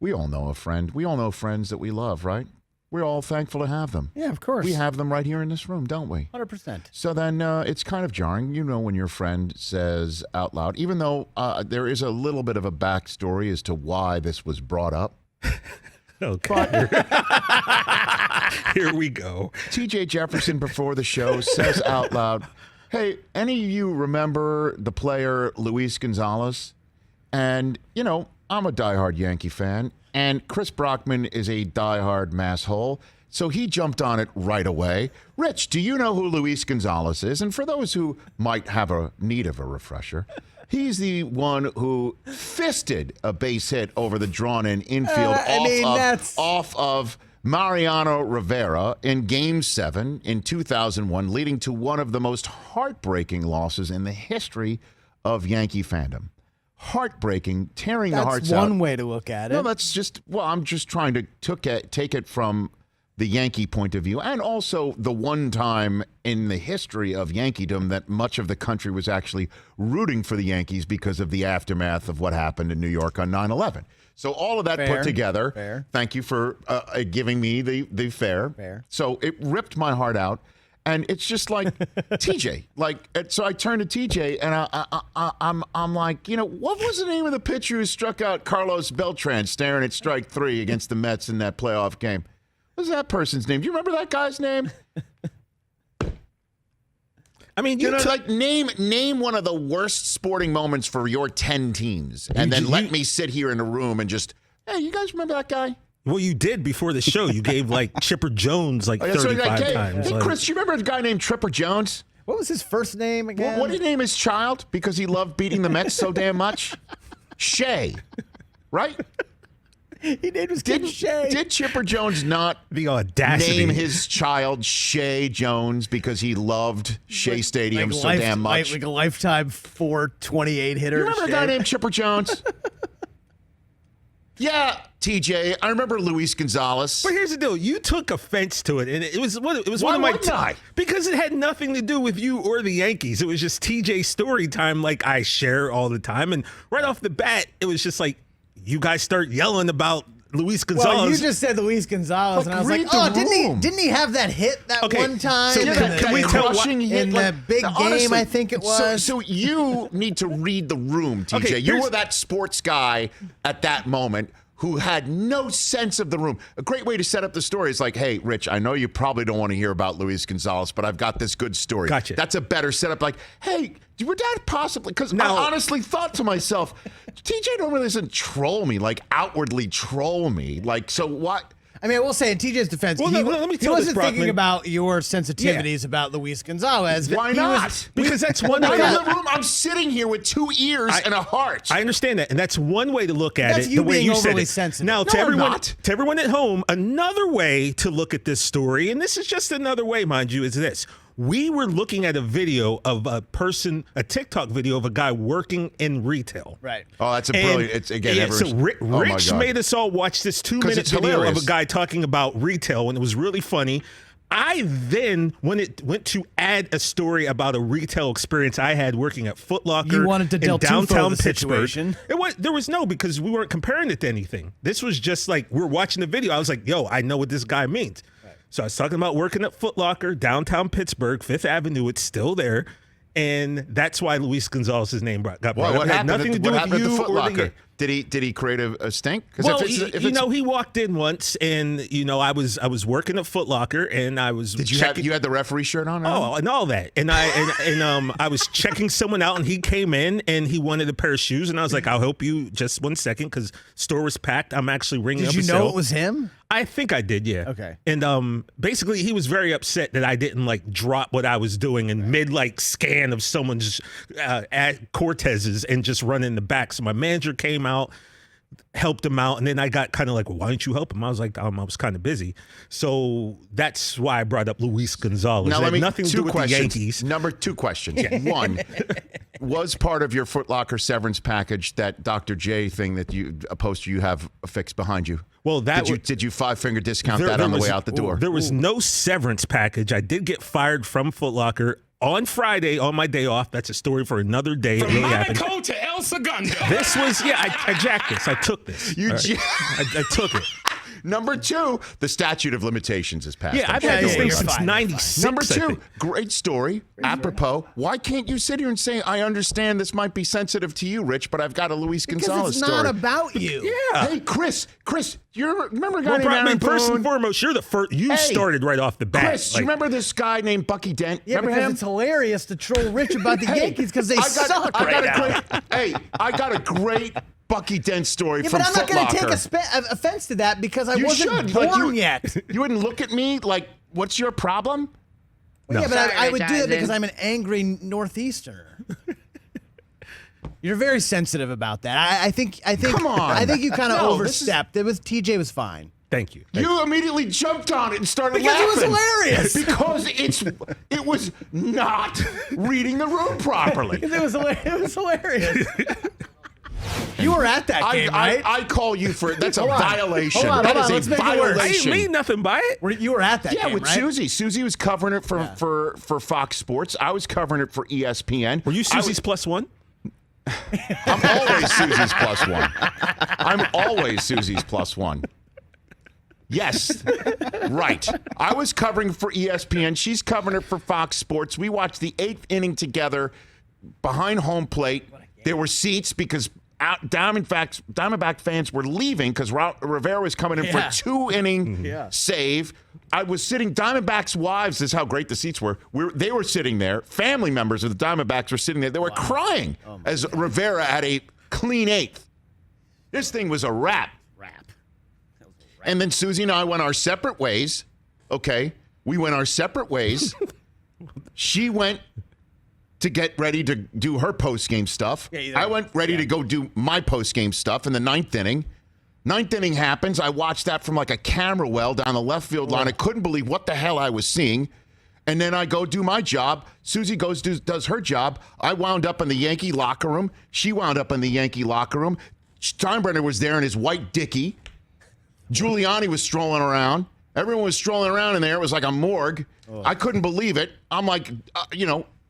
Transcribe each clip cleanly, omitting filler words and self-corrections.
We all know a friend. We all know friends that we love, right? We're all thankful to have them. Yeah, of course. We have them right here in this room, don't we? 100%. So then it's kind of jarring, when your friend says out loud, even though there is a little bit of a backstory as to why this was brought up. Okay. Here we go. TJ Jefferson before the show says out loud, hey, any of you remember the player Luis Gonzalez? And, I'm a diehard Yankee fan, and Chris Brockman is a diehard masshole, so he jumped on it right away. Rich, do you know who Luis Gonzalez is? And for those who might have a need of a refresher, he's the one who fisted a base hit over the drawn-in infield off of Mariano Rivera in Game 7 in 2001, leading to one of the most heartbreaking losses in the history of Yankee fandom. Heartbreaking, tearing the hearts out. That's one way to look at it. No, that's just, I'm just trying to take it from the Yankee point of view, and also the one time in the history of Yankeedom that much of the country was actually rooting for the Yankees because of the aftermath of what happened in New York on 9/11. So all of that put together, fair. Thank you for giving me the fair. So it ripped my heart out. And it's just like TJ, so I turn to TJ and I'm like, what was the name of the pitcher who struck out Carlos Beltran staring at strike 3 against the Mets in that playoff game? What's that person's name? Do you remember that guy's name? I mean, name one of the worst sporting moments for your 10 teams, and then let me sit here in a room and just, hey, you guys remember that guy? Well, you did before the show. You gave Chipper Jones 35 times. Hey, Chris, you remember a guy named Tripper Jones? What was his first name again? What did he name his child because he loved beating the Mets so damn much? Shea, right? He named his kid Shea. Did Chipper Jones not the audacity name his child Shea Jones because he loved Shea Stadium so damn much? Like a lifetime 428 hitter. You remember a guy named Chipper Jones? Yeah, TJ, I remember Luis Gonzalez. But here's the deal: you took offense to it, and it was one of my because it had nothing to do with you or the Yankees. It was just TJ story time, like I share all the time, and right off the bat, it was just like you guys start yelling about Luis Gonzalez. Well, you just said Luis Gonzalez, and I was like, oh, didn't he have that hit one time? So can we tell in the big game? Honestly, I think it was. So you need to read the room, TJ. Okay, you were that sports guy at that moment who had no sense of the room. A great way to set up the story is like, hey, Rich, I know you probably don't want to hear about Luis Gonzalez, but I've got this good story. Gotcha. That's a better setup. Like, hey, would that possibly, because I honestly thought to myself, TJ normally doesn't troll me, like outwardly troll me. Like, so what? I mean, I will say in TJ's defense, let me he wasn't thinking about your sensitivities about Luis Gonzalez. Why not? Because that's one way. I'm sitting here with 2 ears and a heart. I understand that, and that's one way to look at that's it. You the way being you overly said it. sensitive. Now, to everyone at home, another way to look at this story, and this is just another way, mind you, is this. We were looking at a video of a TikTok video of a guy working in retail. Right. Oh, that's a brilliant. It's again. So Rich made us all watch this 2-minute video hilarious. of a guy talking about retail, and it was really funny. I then, when it went to add a story about a retail experience I had working at Foot Locker you wanted to in delve downtown the Pittsburgh. Situation. There was no, because we weren't comparing it to anything. This was just like, we're watching the video. I was like, yo, I know what this guy means. So I was talking about working at Foot Locker, downtown Pittsburgh, 5th Avenue. It's still there. And that's why Luis Gonzalez's name got brought up. What It had happened nothing to do with you Foot or Locker? Did he create a stink? Well, he walked in once, and I was working at Foot Locker, and I was. Did you had the referee shirt on? Oh, and all that, and I was checking someone out, and he came in, and he wanted a pair of shoes, and I was like, I'll help you just 1 second, because store was packed. I'm actually ringing up. Did you know it was him? I think I did, yeah. Okay. And basically, he was very upset that I didn't drop what I was doing in mid scan of someone's at Cortez's and just run in the back. So my manager came out, helped him out, and then I got kind of like, well, why didn't you help him? I was like, I was kind of busy. So that's why I brought up Luis Gonzalez. Now, it had nothing to do with the Yankees. Number 2 questions. One, was part of your Foot Locker severance package that Dr. J thing that a poster you have affixed behind you? Well, did you 5-finger discount that on the way out the door? There was no severance package. I did get fired from Foot Locker on Friday, on my day off. That's a story for another day. From it really Monaco happened. to El Segundo. This was, I jacked this. I took this. I took it. Number 2, the statute of limitations is passed. Yeah, I've had this thing since 96. Number 2, great story. Apropos, why can't you sit here and say, I understand this might be sensitive to you, Rich, but I've got a Luis Gonzalez it's story. not about you. Yeah. Hey, Chris, you remember a guy named Well, Aaron first Boone? and foremost, you're the first. You started right off the bat. Chris, you remember this guy named Bucky Dent? Yeah, remember because him? it's hilarious to troll Rich about the Yankees because they suck right now. I got a great Bucky Dent story Yeah, from but I'm not Foot going to Locker. take offense to that because I You wasn't should. born yet. You wouldn't look at me like, what's your problem? Yeah, but Sorry, I would Rich do that Eisen. because I'm an angry Northeasterner. You're very sensitive about that. I think. Come on. I think you kind of No, overstepped. It was TJ was fine. Thank you. You immediately jumped on it and started Because it was laughing. hilarious. Because it was not reading the room properly. It was hilarious. You were at that game, right? I call you for that's a Hold on. violation. Hold on, That hold is on. a Let's make it worse. I didn't violation. mean nothing by it. You were at that Yeah, game, with right? Susie. Susie was covering it for Fox Sports. I was covering it for ESPN. Were you Susie's plus one? I'm always Susie's plus one. I'm always Susie's plus one. Yes, right. I was covering for ESPN. She's covering it for Fox Sports. We watched the 8th inning together behind home plate. There were seats because Diamondback fans were leaving because Rivera was coming in for a 2-inning save. I was sitting. Diamondbacks' wives, this is how great the seats were. They were sitting there. Family members of the Diamondbacks were sitting there. They were crying as Rivera had a clean 8th. This thing was a wrap. And then Susie and I went our separate ways. Okay, we went our separate ways. She went to get ready to do her post-game stuff. I went ready to go do my post-game stuff in the 9th inning. 9th inning happens. I watched that from like a camera well down the left field line. I couldn't believe what the hell I was seeing. And then I go do my job. Susie does her job. I wound up in the Yankee locker room. She wound up in the Yankee locker room. Steinbrenner was there in his white dickie. Giuliani was strolling around. Everyone was strolling around in there. It was like a morgue. I couldn't believe it. I'm like,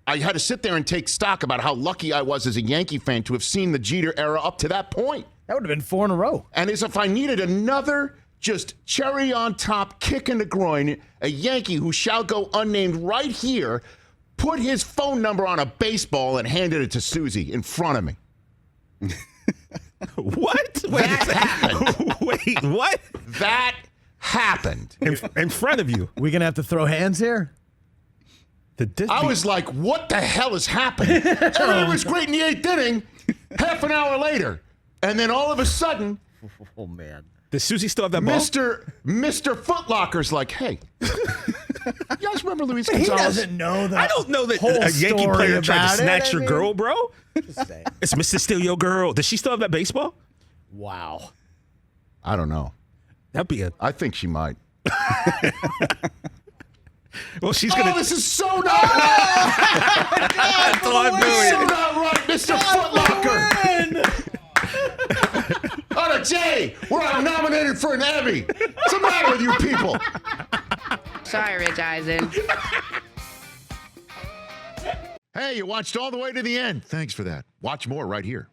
I had to sit there and take stock about how lucky I was as a Yankee fan to have seen the Jeter era up to that point. That would have been 4 in a row. And as if I needed another just cherry on top kick in the groin, a Yankee who shall go unnamed right here put his phone number on a baseball and handed it to Susie in front of me. What? Wait, That happened. Wait, what? That happened. In front of you. We gonna have to throw hands here? I was like, what the hell is happening? Everything was great in the 8th inning, half an hour later. And then all of a sudden, Oh man. Does Susie still have that ball? Mr. Footlocker's like, hey, you guys remember Luis He Gonzalez? doesn't know that. I don't know that whole a Yankee story player tried about to snatch it. your girl, bro. Just saying. It's Mr. Steal Your Girl. Does she still have that baseball? Wow. I don't know. That'd be a. I think she might. Well, she's gonna. Oh, this is so not That's all I'm so doing. not right, Mr. Footlocker. Oh, Jay, we're nominated for an Emmy. What's the matter with you people? Sorry, Rich Eisen. Hey, you watched all the way to the end. Thanks for that. Watch more right here.